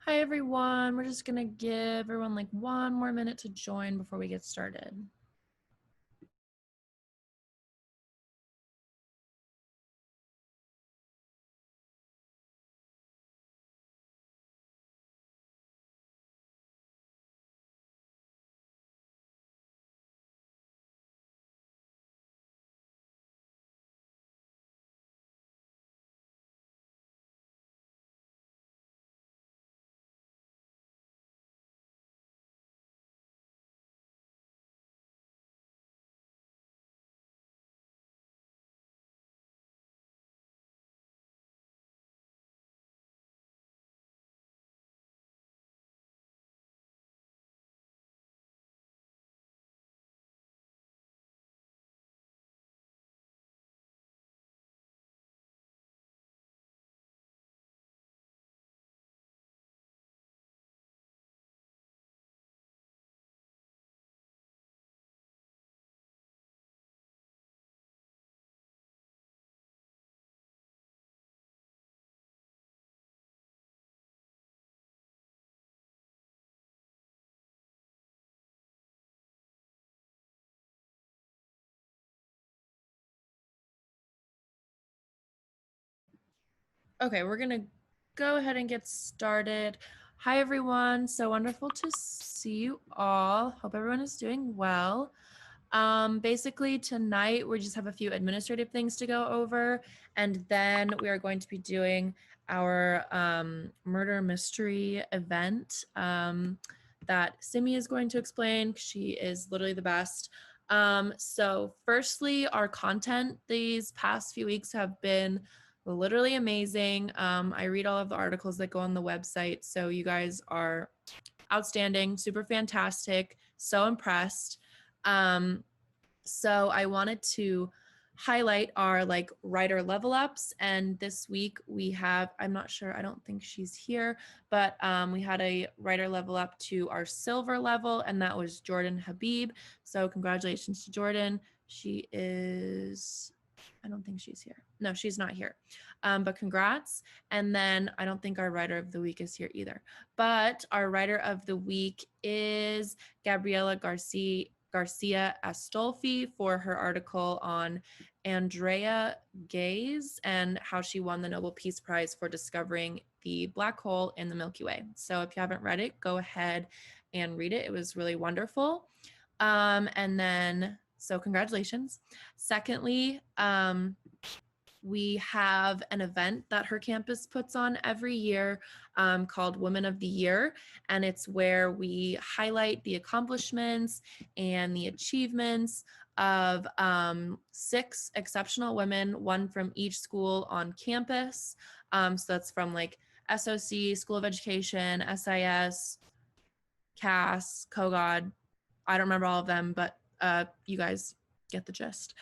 Hi everyone, we're just gonna give everyone like one more minute to join before we get started. Okay, we're gonna go ahead and get started. Hi everyone, so wonderful to see you all. Hope everyone is doing well. Basically tonight we just have a few administrative things to go over, and then we are going to be doing our murder mystery event that Simi is going to explain. She is literally the best. So firstly, our content these past few weeks have been literally amazing. I read all of the articles that go on the website, so you guys are outstanding, super fantastic, so impressed. Um, so I wanted to highlight our like writer level ups, and this week we have, I'm not sure, I don't think she's here, but we had a writer level up to our silver level, and that was Jordan Habib. So congratulations to Jordan. She is, I don't think she's here. No, she's not here. But congrats. And then I don't think our writer of the week is here either. But our writer of the week is Gabriela Garcia Astolfi for her article on Andrea Ghez and how she won the Nobel Peace Prize for discovering the black hole in the Milky Way. So if you haven't read it, go ahead and read it. It was really wonderful. And then, so congratulations. Secondly, we have an event that her campus puts on every year called Women of the Year. And it's where we highlight the accomplishments and the achievements of 6 exceptional women, one from each school on campus. So that's from like SOC, School of Education, SIS, CAS, COGOD. I don't remember all of them, but you guys get the gist.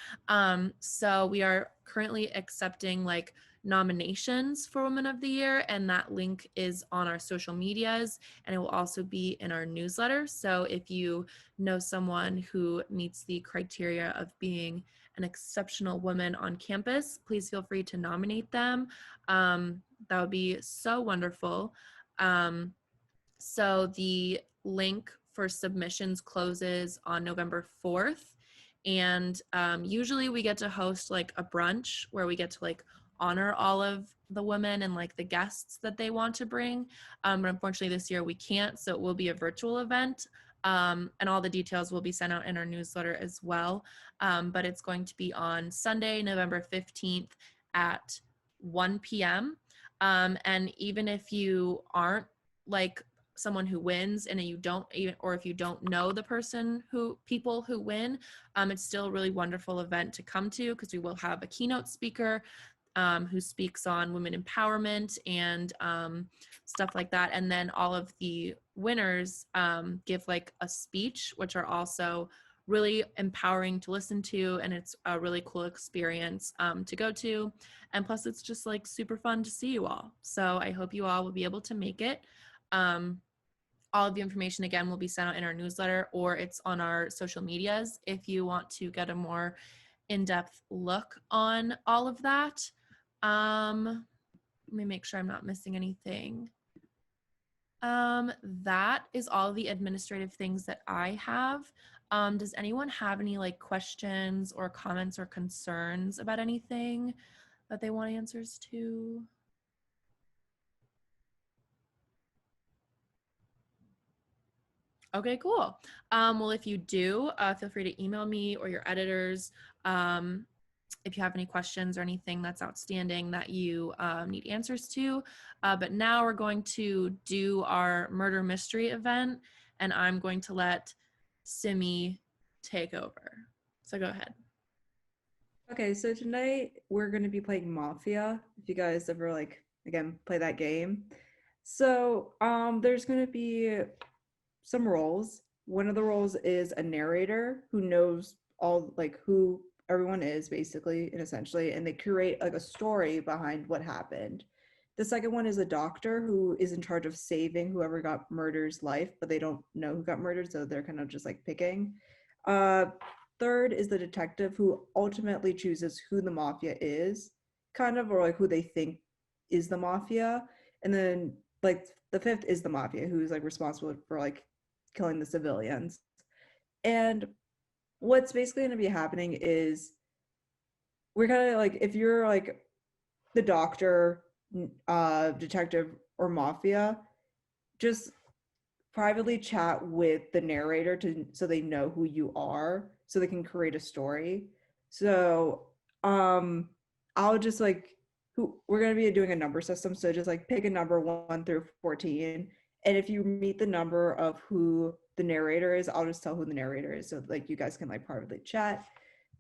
So we are currently accepting like nominations for Women of the Year, and that link is on our social medias, and it will also be in our newsletter. So if you know someone who meets the criteria of being an exceptional woman on campus, please feel free to nominate them. That would be so wonderful. So the link for submissions closes on November 4th. And usually we get to host like a brunch where we get to like honor all of the women and like the guests that they want to bring. But unfortunately this year we can't, so it will be a virtual event. And all the details will be sent out in our newsletter as well. But it's going to be on Sunday, November 15th at 1 p.m. And even if you aren't like someone who wins and you don't even, or if you don't know the people who win, it's still a really wonderful event to come to, because we will have a keynote speaker who speaks on women empowerment and stuff like that. And then all of the winners give like a speech, which are also really empowering to listen to, and it's a really cool experience to go to. And plus it's just like super fun to see you all. So I hope you all will be able to make it. All of the information again will be sent out in our newsletter, or it's on our social medias if you want to get a more in-depth look on all of that. Let me make sure I'm not missing anything. That is all the administrative things that I have. Does anyone have any like questions or comments or concerns about anything that they want answers to? Okay, cool. Well, if you do, feel free to email me or your editors if you have any questions or anything that's outstanding that you need answers to. But now we're going to do our murder mystery event, and I'm going to let Simi take over. So go ahead. Okay, so tonight we're going to be playing Mafia. If you guys ever like again play that game. So, there's going to be some roles. One of the roles is a narrator who knows all like who everyone is basically and essentially, and they curate like a story behind what happened. The second one is a doctor who is in charge of saving whoever got murder's life, but they don't know who got murdered, so they're kind of just like picking. Uh, Third is the detective who ultimately chooses who the mafia is, kind of, or like who they think is the mafia. And then like the fifth is the mafia who's like responsible for like killing the civilians. And what's basically going to be happening is we're kind of like if you're like the doctor, detective, or mafia, just privately chat with the narrator to so they know who you are so they can create a story. So I'll just like who we're going to be doing a number system, so just like pick a number 1 through 14, and if you meet the number of who the narrator is, I'll just tell who the narrator is so like you guys can like privately chat.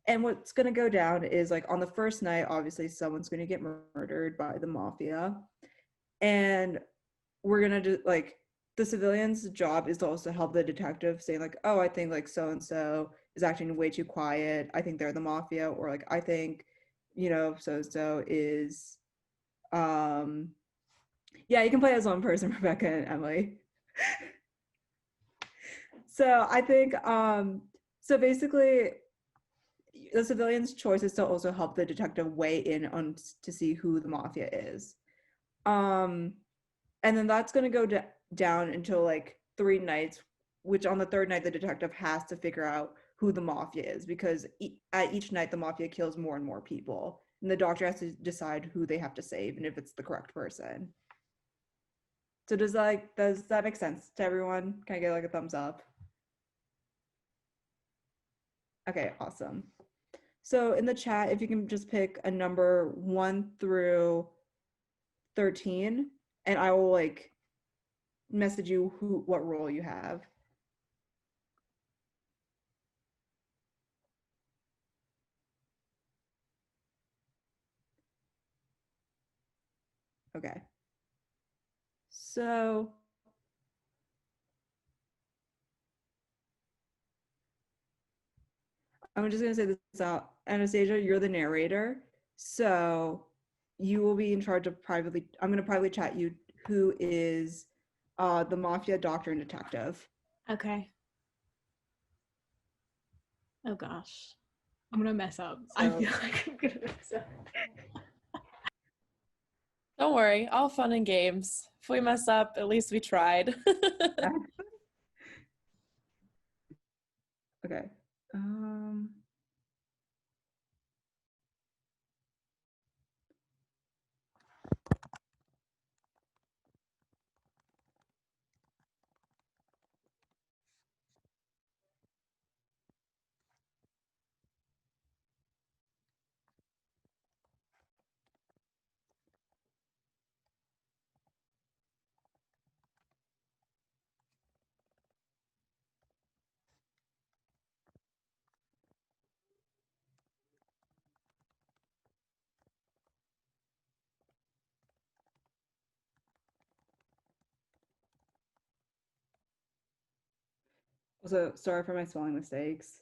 And what's going to go down is like on the first night obviously someone's going to get murdered by the mafia, and we're gonna do like the civilian's job is to also help the detective say like, oh, I think like so and so is acting way too quiet, I think they're the mafia, or like I think so and so is yeah, you can play as one person, Rebecca and Emily. So I think so basically the civilian's choice is to also help the detective weigh in on to see who the mafia is. um and then that's going to go down until like 3 nights, which on the third night the detective has to figure out who the mafia is, because at each night the mafia kills more and more people, and the doctor has to decide who they have to save and if it's the correct person. So does that make sense to everyone? Can I get like a thumbs up? Okay, awesome. So in the chat, if you can just pick a number 1 through 13, and I will like message you who what role you have. Okay. So I'm just gonna say this out. Anastasia, you're the narrator. So you will be in charge of privately, I'm gonna privately chat you who is the mafia doctor and detective. Okay. Oh gosh. I'm gonna mess up. So, I feel like I'm gonna mess up. Don't worry, all fun and games. If we mess up, at least we tried. okay. Also, sorry for my spelling mistakes.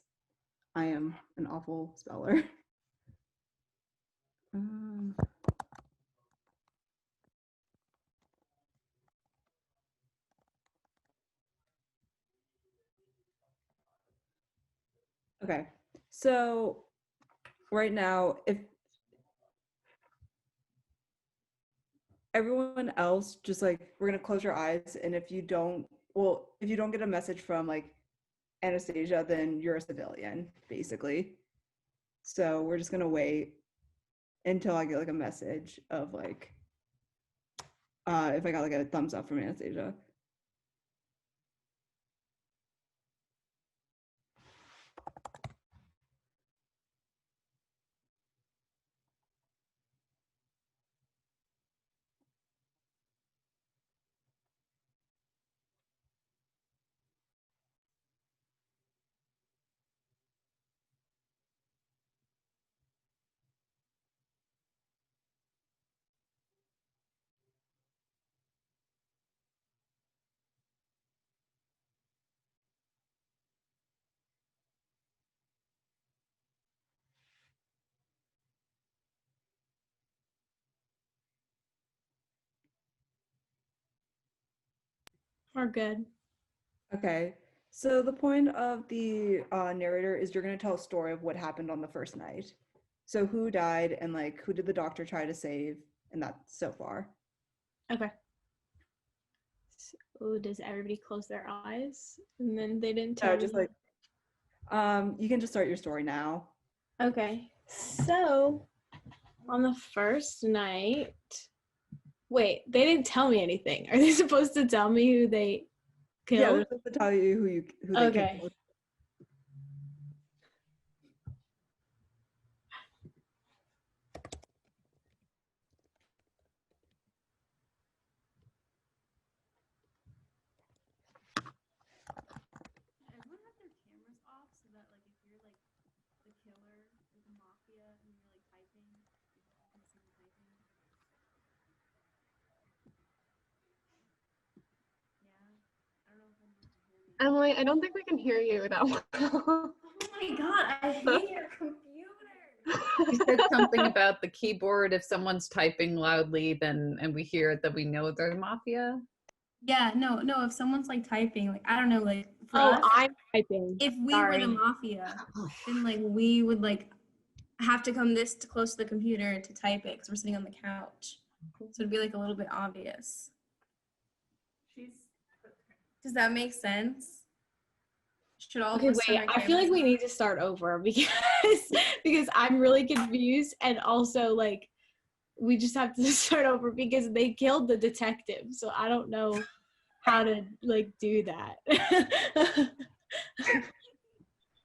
I am an awful speller. Um, okay. So right now, if everyone else, just like we're gonna close your eyes, and if you don't get a message from like Anastasia, then you're a civilian, basically. So we're just gonna wait until I get like a message of like if I got like a thumbs up from Anastasia. We're good. Okay. So the point of the narrator is you're gonna tell a story of what happened on the first night. So who died and like who did the doctor try to save, and that's so far. Okay. So does everybody close their eyes? And then they didn't tell No, me. just like you can just start your story now. Okay. So on the first night, wait, they didn't tell me anything. Are they supposed to tell me who they Yeah, killed? they're supposed to tell you who they Okay. killed. Everyone have their cameras off so that like if you're like the killer or the mafia and you're like typing, you can see the typing. Yeah. I don't know if anyone can hear me. Emily, I don't think we can hear you that well. Oh my god, I hate your computer. You said something about the keyboard. If someone's typing loudly, then and we hear it, that we know they're the mafia. Yeah, no. If someone's like typing, like I don't know, like for Oh, us, I'm typing. if we Sorry. were the mafia, then like we would like have to come this close to the computer to type it because we're sitting on the couch. So it'd be like a little bit obvious. Does that make sense? Should all Okay, of us turn wait. our I feel like cameras we on? need to start over because I'm really confused, and also like we just have to start over because they killed the detective. So I don't know how to like do that.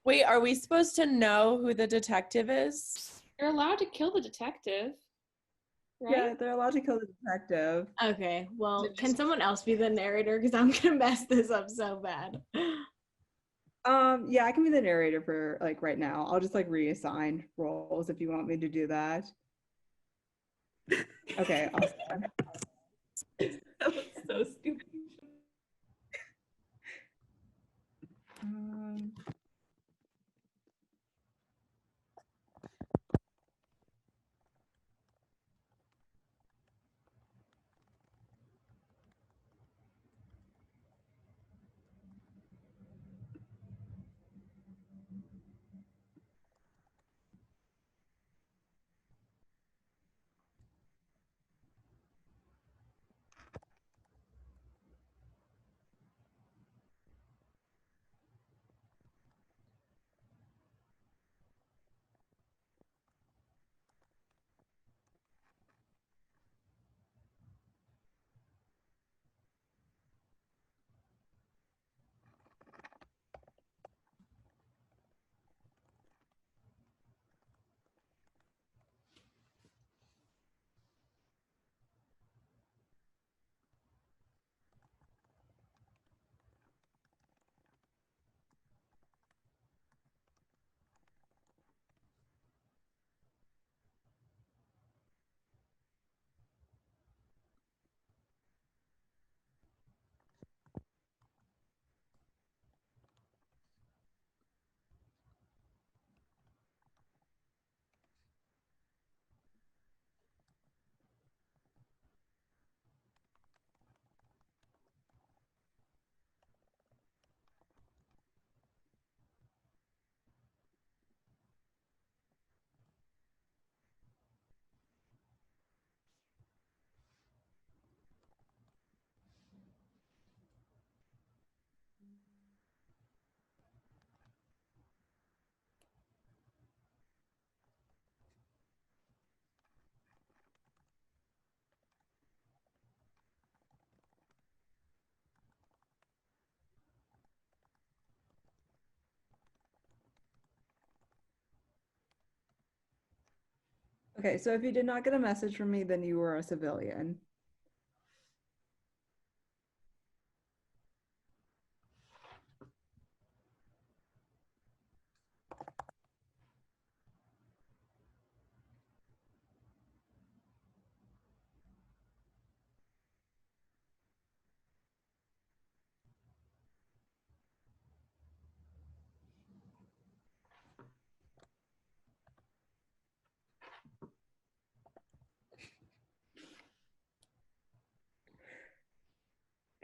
Wait, are we supposed to know who the detective is? You're allowed to kill the detective, right? Yeah, they're allowed to kill the detective. Okay, well, They're can just- someone else be the narrator? Because I'm gonna mess this up so bad. Yeah, I can be the narrator for like right now. I'll just like reassign roles if you want me to do that. Okay, awesome. That was so stupid. Um, Okay, so if you did not get a message from me, then you were a civilian.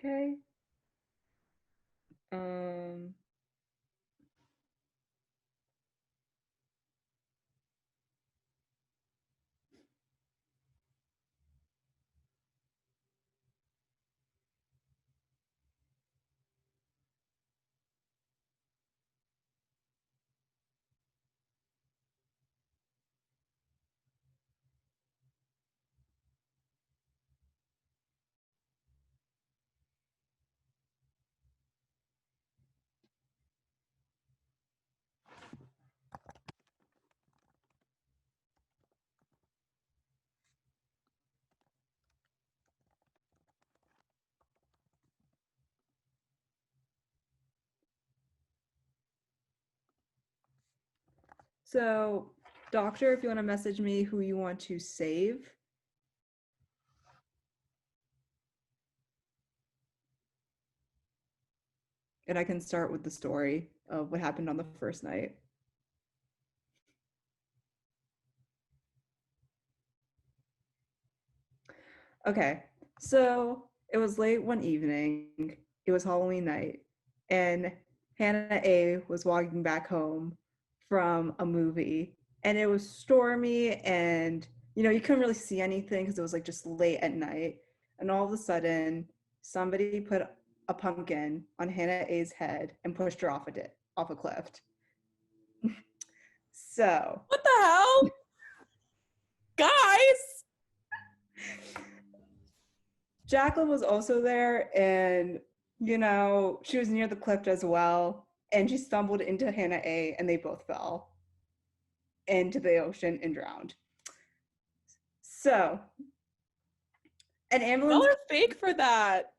Okay. Um, so, doctor, if you want to message me who you want to save. And I can start with the story of what happened on the first night. Okay, so it was late one evening. It was Halloween night, and Hannah A was walking back home from a movie, and it was stormy, and you couldn't really see anything because it was like just late at night. And all of a sudden, somebody put a pumpkin on Hannah A's head and pushed her off a cliff. So, What the hell? Guys! Jacqueline was also there, and she was near the cliff as well, and she stumbled into Hannah A, and they both fell into the ocean and drowned. So, an ambulance Y'all are fake for that.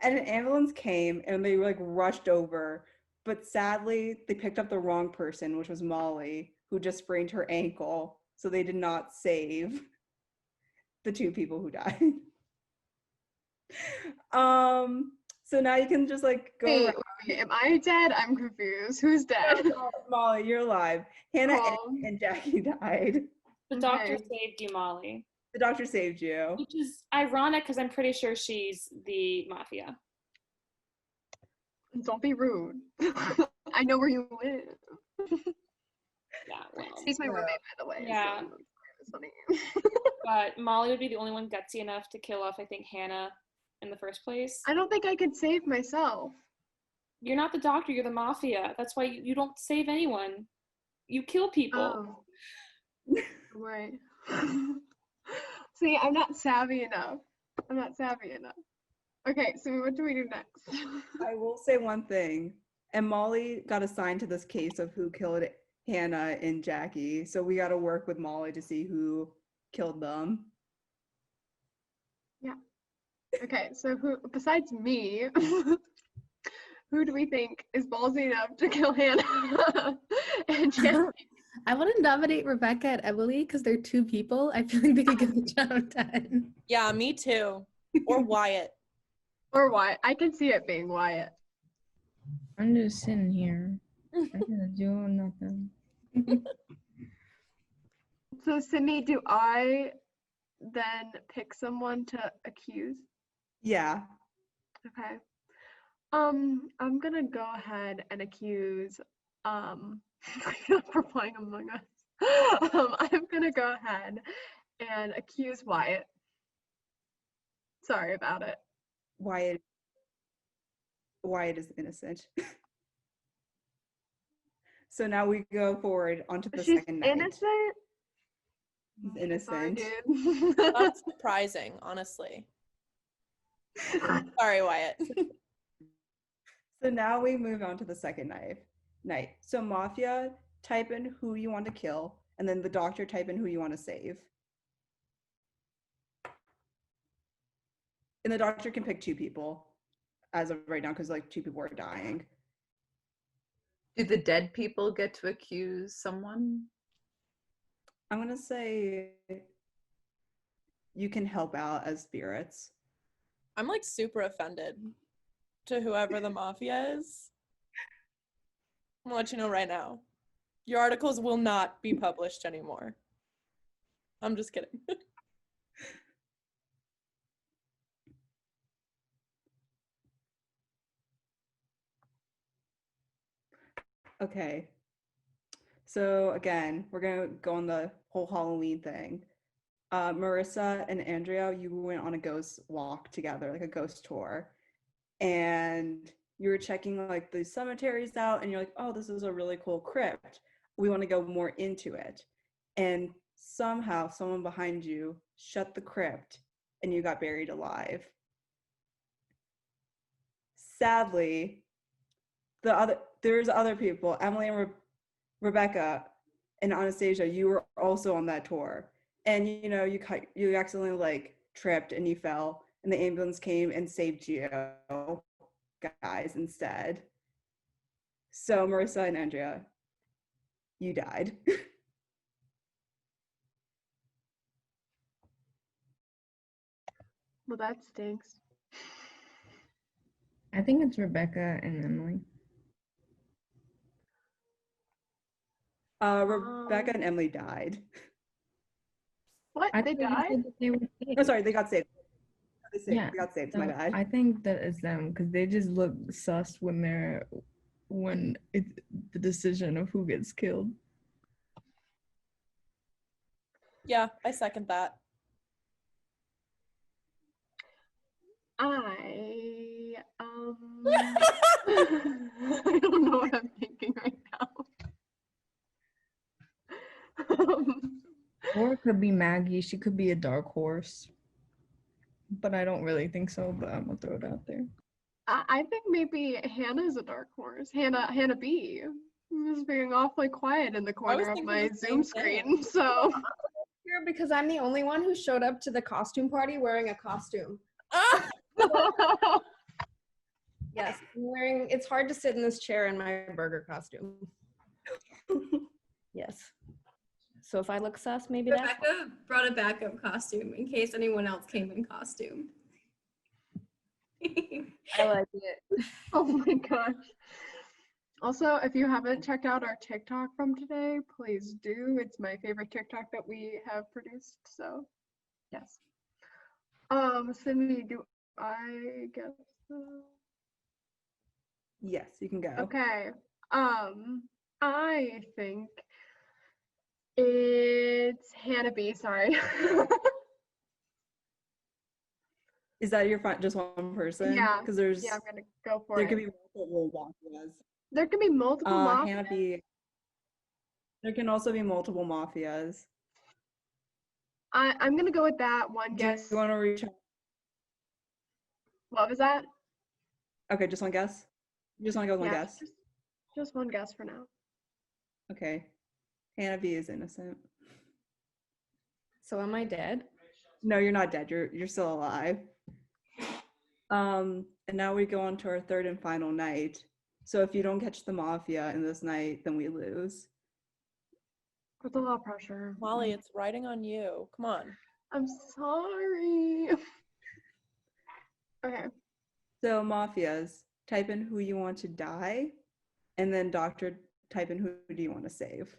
and an ambulance came, and they like rushed over, but sadly they picked up the wrong person, which was Molly, who just sprained her ankle, so they did not save the two people who died. So now you can just like go Wait, around. wait, am I dead? I'm confused. Who's dead? Molly, you're alive. Hannah Cool. and Jackie died. The doctor Okay. saved you, Molly. The doctor saved you. Which is ironic because I'm pretty sure she's the mafia. Don't be rude. I know where you live. Yeah, well. He's my roommate, by the way. Yeah. So it's funny. But Molly would be the only one gutsy enough to kill off, I think, Hannah in the first place. I don't think I could save myself. You're not the doctor, you're the mafia. That's why you don't save anyone. You kill people. Oh. Right. See, I'm not savvy enough. Okay, so what do we do next? I will say one thing. And Molly got assigned to this case of who killed Hannah and Jackie. So we got to work with Molly to see who killed them. Yeah. Okay, so who besides me, who do we think is ballsy enough to kill Hannah and Jackie? I want to nominate Rebecca and Emily because they're two people. I feel like they could get the job done. Yeah, me too. Or Wyatt. Or Wyatt. I can see it being Wyatt. I'm just sitting here. I'm gonna do nothing. So Simi, do I then pick someone to accuse? Yeah. Okay. I'm gonna go ahead and accuse for playing Among Us. I'm gonna go ahead and accuse Wyatt. Sorry about it. Wyatt is innocent. So now we go forward onto the She's second night. innocent? He's innocent. Sorry, dude. That's surprising, honestly. Sorry, Wyatt. So now we move on to the second night. So Mafia, type in who you want to kill, and then the doctor, type in who you want to save. And the doctor can pick 2 people as of right now because like 2 people are dying. Do the dead people get to accuse someone? I'm gonna say you can help out as spirits. I'm like super offended to whoever the mafia is. I'm gonna let you know right now. Your articles will not be published anymore. I'm just kidding. Okay. So again, we're gonna go on the whole Halloween thing. Marissa and Andrea, you went on a ghost walk together, like a ghost tour. And you were checking like the cemeteries out and you're like, oh, this is a really cool crypt. We want to go more into it. And somehow someone behind you shut the crypt and you got buried alive. Sadly, there's other people, Emily and Rebecca and Anastasia, you were also on that tour. And you accidentally like tripped and you fell and the ambulance came and saved you guys instead. So Marissa and Andrea, you died. Well, that stinks. I think it's Rebecca and Emily. Rebecca and Emily died. What? I They thought you died? said that they were Oh, saved. sorry, they got saved. Yeah, They got saved. So My bad. I think that it's them because they just look sus when it's the decision of who gets killed. Yeah, I second that. I I don't know what I'm thinking right now. Or it could be Maggie. She could be a dark horse. But I don't really think so, but I'm gonna throw it out there. I think maybe Hannah's a dark horse. Hannah B. Is being awfully quiet in the corner of thinking my the same Zoom screen. thing. So Here because I'm the only one who showed up to the costume party wearing a costume. Ah! Yes, it's hard to sit in this chair in my burger costume. Yes. So if I look sus, maybe that's Rebecca brought a backup costume in case anyone else came in costume. I like it. oh my gosh. Also, if you haven't checked out our TikTok from today, please do. It's my favorite TikTok that we have produced. So yes. Simi, do I guess Yes, you can go. okay. I think it's Hannah B. Sorry. Is that your front, just one person? Yeah. Because there's Yeah, I'm gonna go for there it. could be multiple mafias. There can be multiple mafias. Hannah B. There can also be multiple mafias. I'm gonna go with that one Do you guess. want to reach out? What was that? Okay, just one guess. You just want to go with one Yeah, guess? just one guess for now. Okay. Hannah B is innocent. So am I dead? No, you're not dead. You're still alive. And now we go on to our third and final night. So if you don't catch the mafia in this night, then we lose. That's a lot of pressure. Molly, it's riding on you. Come on. I'm sorry. Okay. So mafias, type in who you want to die, and then doctor, type in who do you want to save.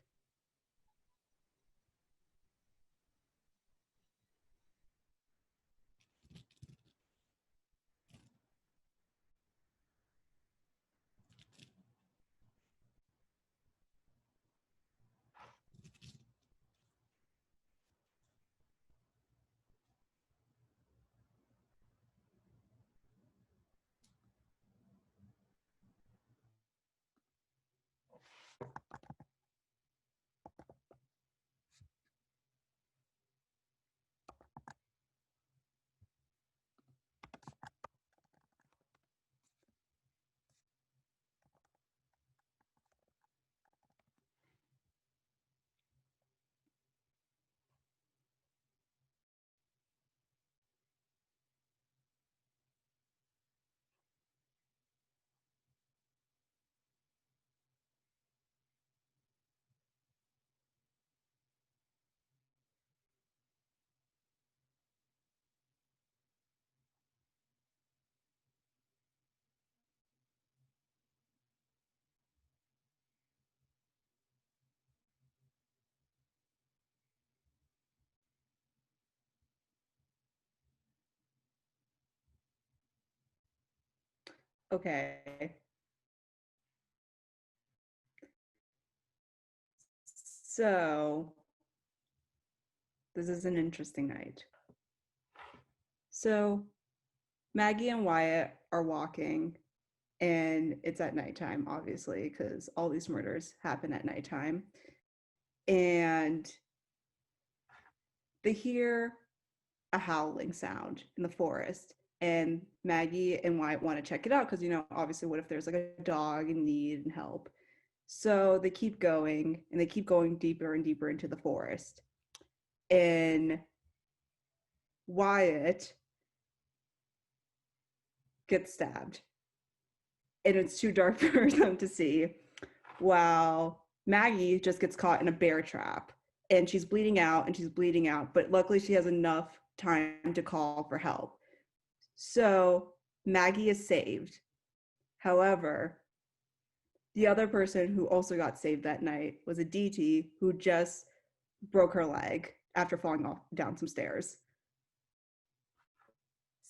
Okay. So, this is an interesting night. So, Maggie and Wyatt are walking, and it's at nighttime, obviously, because all these murders happen at nighttime. And they hear a howling sound in the forest. And Maggie and Wyatt want to check it out because, obviously, what if there's like a dog in need and help? So they keep going, and they keep going deeper and deeper into the forest. And Wyatt gets stabbed. And it's too dark for them to see. While Maggie just gets caught in a bear trap. And she's bleeding out, but luckily she has enough time to call for help. So Maggie is saved. However, the other person who also got saved that night was a DT who just broke her leg after falling down some stairs.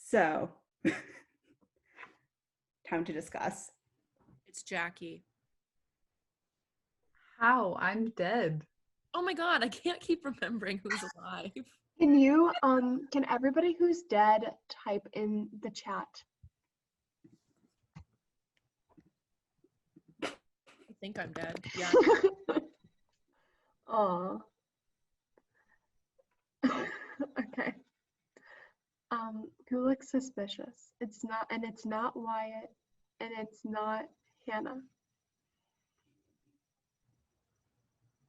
So, time to discuss. It's Jackie. How? I'm dead. Oh my god, I can't keep remembering who's alive. Can everybody who's dead type in the chat? I think I'm dead. Yeah. Aw. Okay. Who looks suspicious? It's not Wyatt, and it's not Hannah.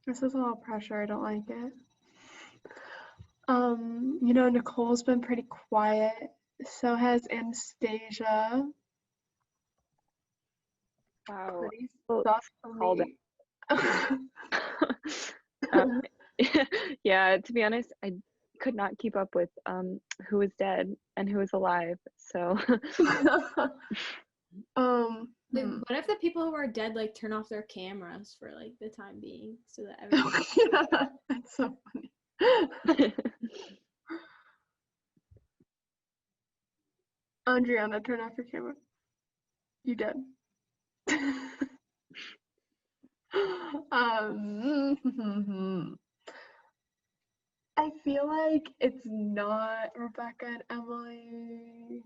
This is a lot of pressure. I don't like it. Nicole's been pretty quiet. So has Anastasia. Wow. Pretty Well, sus for called me. Yeah, to be honest, I could not keep up with who was dead and who was alive. So What if the people who are dead like turn off their cameras for like the time being so that everyone That's so funny. Andriana, turn off your camera. You dead. I feel like it's not Rebecca and Emily,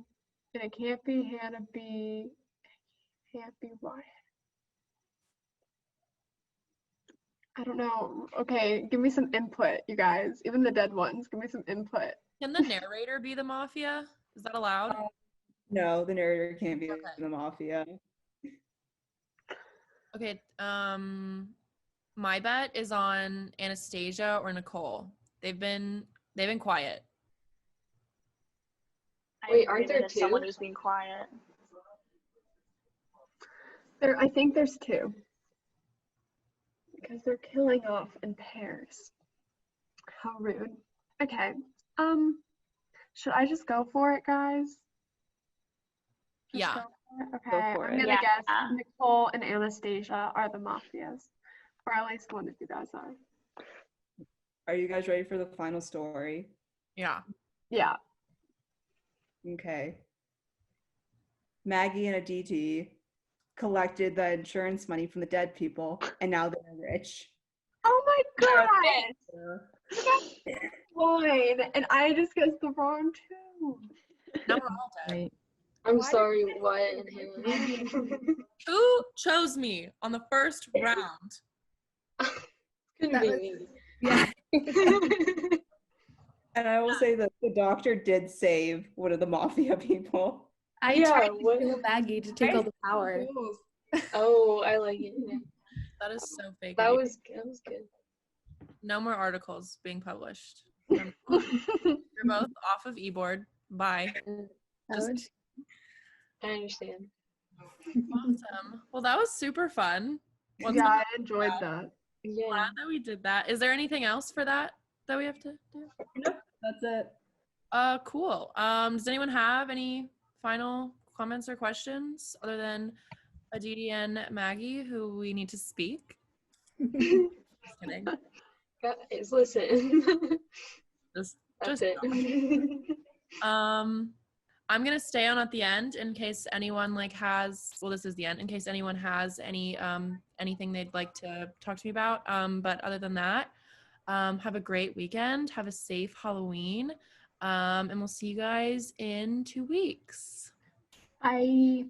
and it can't be Hannah B. It can't be Wyatt. I don't know. Okay, give me some input, you guys. Even the dead ones, give me some input. Can the narrator be the mafia? Is that allowed? No, the narrator can't be Okay. the mafia. Okay, my bet is on Anastasia or Nicole. They've been quiet. Wait, aren't there two? Someone who's being quiet. I think there's two. Because they're killing off in pairs. How rude. Okay. Should I just go for it, guys? Yeah. Go for it? Okay. Go for I'm it. gonna Yeah. guess Nicole and Anastasia are the mafias. Or at least one of you guys are. Are you guys ready for the final story? Yeah. Yeah. Okay. Maggie and a DT collected the insurance money from the dead people, and now they're rich. Oh my god! Fine. And I just guessed the wrong two. Now we're all dead. Right. I'm Why sorry, Wyatt and Hannah. Who chose me on the first round? Couldn't be me. Yeah. And I will say that the doctor did save one of the mafia people. I Yeah, tried to what- kill Maggie to take all the power. Oh, I like it. Yeah. That is so fake. That of you. was good. No more articles being published. You're both off of eBoard. Bye. Just I understand. awesome. Well, that was super fun. Once Yeah, again, I enjoyed that. Yeah. glad that we did that. Is there anything else for that we have to do? That's it. Cool. Does anyone have any final comments or questions other than Aditi and Maggie, who we need to speak? Just kidding. Guys, listen. Just That's it. I'm gonna stay on at the end in case anyone like has. Well, this is the end in case anyone has any anything they'd like to talk to me about. But other than that, have a great weekend. Have a safe Halloween. And we'll see you guys in 2 weeks. Bye.